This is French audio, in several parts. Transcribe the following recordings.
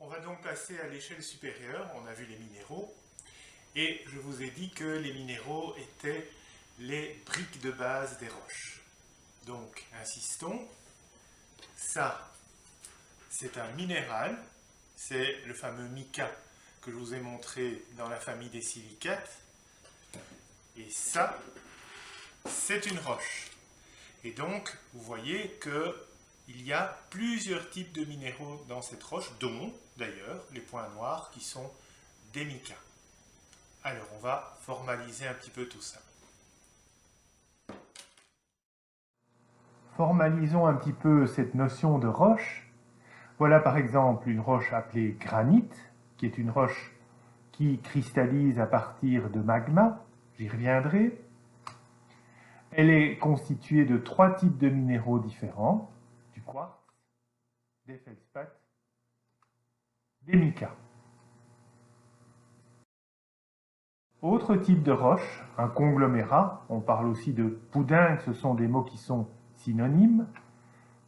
On va donc passer à l'échelle supérieure. On a vu les minéraux et je vous ai dit que les minéraux étaient les briques de base des roches. Donc, insistons, ça, c'est un minéral, c'est le fameux mica que je vous ai montré dans la famille des silicates, et ça, c'est une roche. Et donc, vous voyez qu'il y a plusieurs types de minéraux dans cette roche, dont, d'ailleurs, les points noirs qui sont des micas. Alors, on va formaliser un petit peu tout ça. Formalisons un petit peu cette notion de roche. Voilà par exemple une roche appelée granit, qui est une roche qui cristallise à partir de magma. J'y reviendrai. Elle est constituée de 3 types de minéraux différents, du quartz, des feldspaths, des micas. Autre type de roche, un conglomérat, on parle aussi de poudingue, ce sont des mots qui sont synonymes.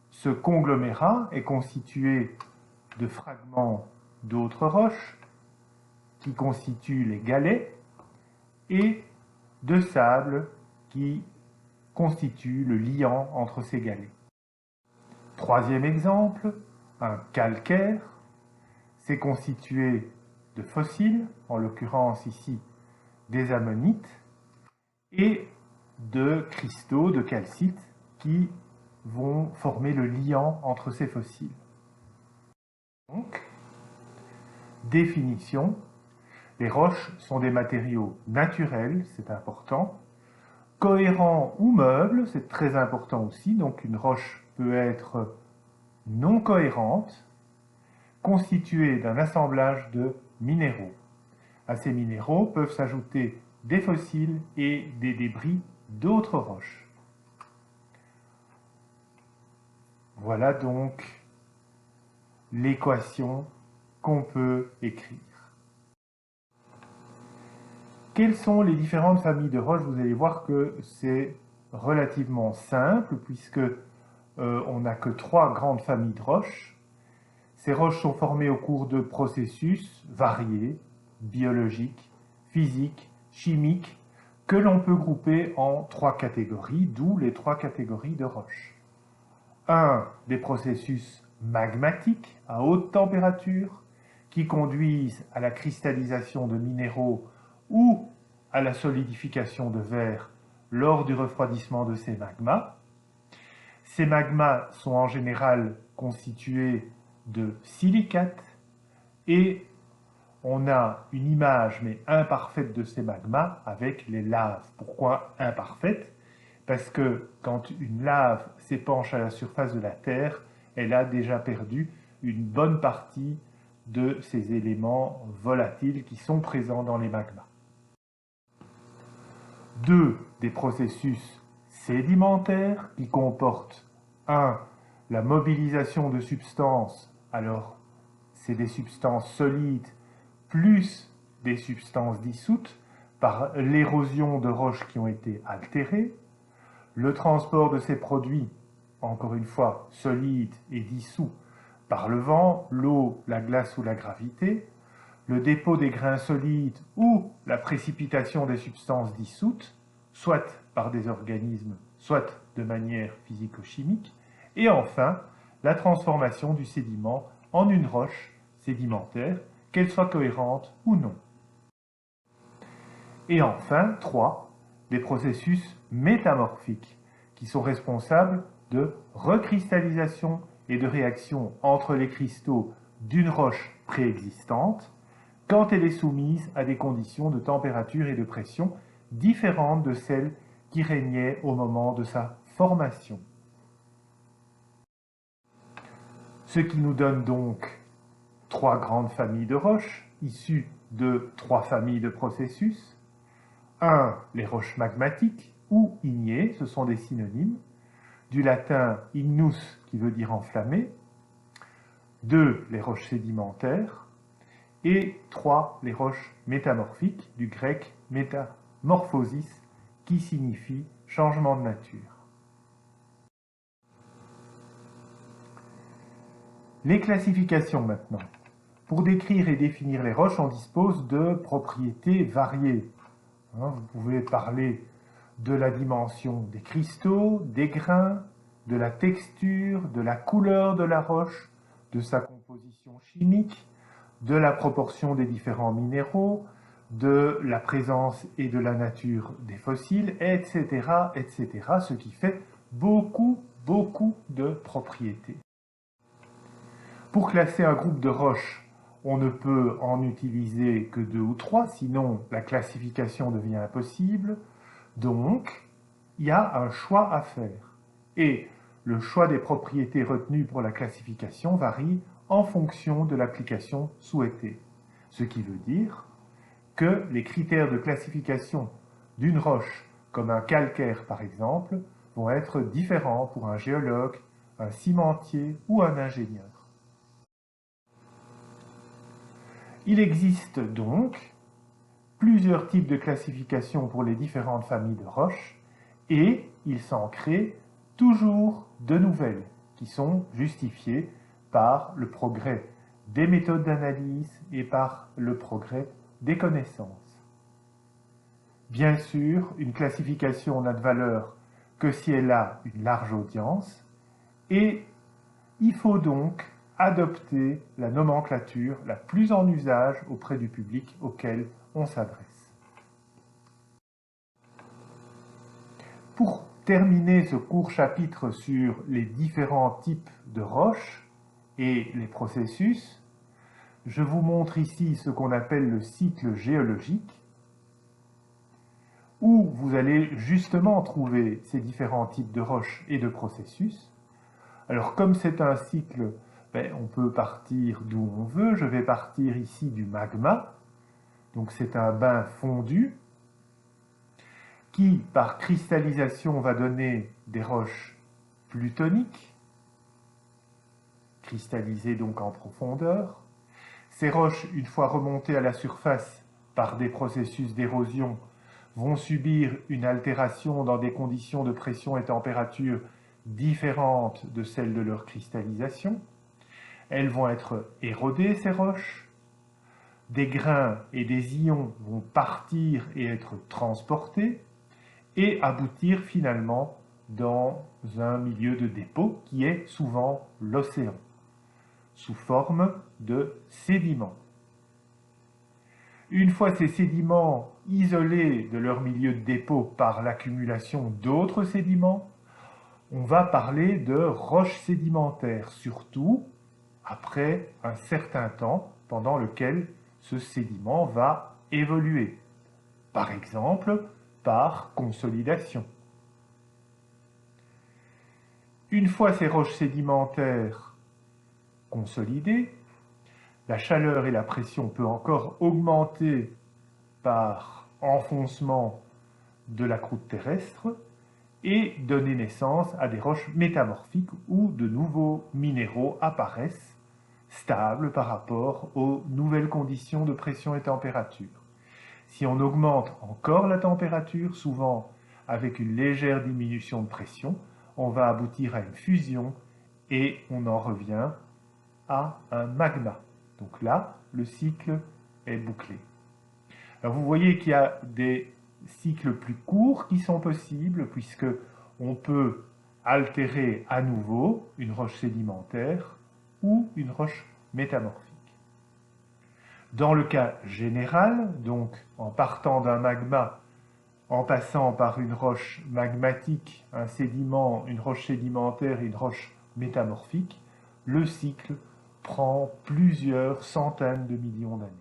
Ce conglomérat est constitué de fragments d'autres roches qui constituent les galets et de sable qui constitue le liant entre ces galets. Troisième exemple, un calcaire, c'est constitué de fossiles, en l'occurrence ici des ammonites, et de cristaux de calcite qui vont former le liant entre ces fossiles. Donc, définition, les roches sont des matériaux naturels, c'est important, cohérents ou meubles, c'est très important aussi, donc une roche peut être non cohérente, constituée d'un assemblage de minéraux. À ces minéraux peuvent s'ajouter des fossiles et des débris d'autres roches. Voilà donc l'équation qu'on peut écrire. Quelles sont les différentes familles de roches? Vous allez voir que c'est relativement simple puisque on n'a que 3 grandes familles de roches. Ces roches sont formées au cours de processus variés, biologiques, physiques, chimiques, que l'on peut grouper en 3 catégories, d'où les 3 catégories de roches. Des processus magmatiques à haute température qui conduisent à la cristallisation de minéraux ou à la solidification de verre lors du refroidissement de ces magmas. Ces magmas sont en général constitués de silicates et on a une image mais imparfaite de ces magmas avec les laves. Pourquoi imparfaite? Parce que quand une lave s'épanche à la surface de la Terre, elle a déjà perdu une bonne partie de ces éléments volatiles qui sont présents dans les magmas. Des processus sédimentaires qui comportent la mobilisation de substances, alors c'est des substances solides plus des substances dissoutes par l'érosion de roches qui ont été altérées, le transport de ces produits, encore une fois solides et dissous, par le vent, l'eau, la glace ou la gravité, le dépôt des grains solides ou la précipitation des substances dissoutes, soit par des organismes, soit de manière physico-chimique, et enfin, la transformation du sédiment en une roche sédimentaire, qu'elle soit cohérente ou non. Et enfin, 3, des processus métamorphiques, qui sont responsables de recristallisation et de réaction entre les cristaux d'une roche préexistante, quand elle est soumise à des conditions de température et de pression différentes de celles qui régnaient au moment de sa formation. Ce qui nous donne donc 3 grandes familles de roches, issues de 3 familles de processus. Les roches magmatiques ou ignées, ce sont des synonymes, du latin ignus qui veut dire enflammé. 2, les roches sédimentaires. Et 3, les roches métamorphiques, du grec métamorphosis, qui signifie changement de nature. Les classifications maintenant. Pour décrire et définir les roches, on dispose de propriétés variées. Vous pouvez parler de la dimension des cristaux, des grains, de la texture, de la couleur de la roche, de sa composition chimique, de la proportion des différents minéraux, de la présence et de la nature des fossiles, etc., etc., ce qui fait beaucoup de propriétés. Pour classer un groupe de roches, on ne peut en utiliser que 2 ou 3, sinon la classification devient impossible. Donc, il y a un choix à faire. Et le choix des propriétés retenues pour la classification varie en fonction de l'application souhaitée. Ce qui veut dire que les critères de classification d'une roche, comme un calcaire par exemple, vont être différents pour un géologue, un cimentier ou un ingénieur. Il existe donc plusieurs types de classification pour les différentes familles de roches et il s'en crée toujours de nouvelles qui sont justifiées par le progrès des méthodes d'analyse et par le progrès des connaissances. Bien sûr, une classification n'a de valeur que si elle a une large audience et il faut donc adopter la nomenclature la plus en usage auprès du public auquel on s'adresse. Pour terminer ce court chapitre sur les différents types de roches et les processus, je vous montre ici ce qu'on appelle le cycle géologique, où vous allez justement trouver ces différents types de roches et de processus. Alors comme c'est un cycle, on peut partir d'où on veut. Je vais partir ici du magma. Donc c'est un bain fondu qui, par cristallisation, va donner des roches plutoniques, cristallisées donc en profondeur. Ces roches, une fois remontées à la surface par des processus d'érosion, vont subir une altération dans des conditions de pression et température différentes de celles de leur cristallisation. Elles vont être érodées, ces roches. Des grains et des ions vont partir et être transportés et aboutir finalement dans un milieu de dépôt qui est souvent l'océan, sous forme de sédiments. Une fois ces sédiments isolés de leur milieu de dépôt par l'accumulation d'autres sédiments, on va parler de roches sédimentaires, surtout après un certain temps pendant lequel ce sédiment va évoluer, par exemple par consolidation. Une fois ces roches sédimentaires consolidées, la chaleur et la pression peuvent encore augmenter par enfoncement de la croûte terrestre et donner naissance à des roches métamorphiques où de nouveaux minéraux apparaissent stables par rapport aux nouvelles conditions de pression et température. Si on augmente encore la température, souvent avec une légère diminution de pression, on va aboutir à une fusion et on en revient à un magma. Donc là, le cycle est bouclé. Alors vous voyez qu'il y a des cycles plus courts qui sont possibles puisque on peut altérer à nouveau une roche sédimentaire ou une roche métamorphique. Dans le cas général, donc en partant d'un magma, en passant par une roche magmatique, un sédiment, une roche sédimentaire et une roche métamorphique, le cycle prend plusieurs centaines de millions d'années.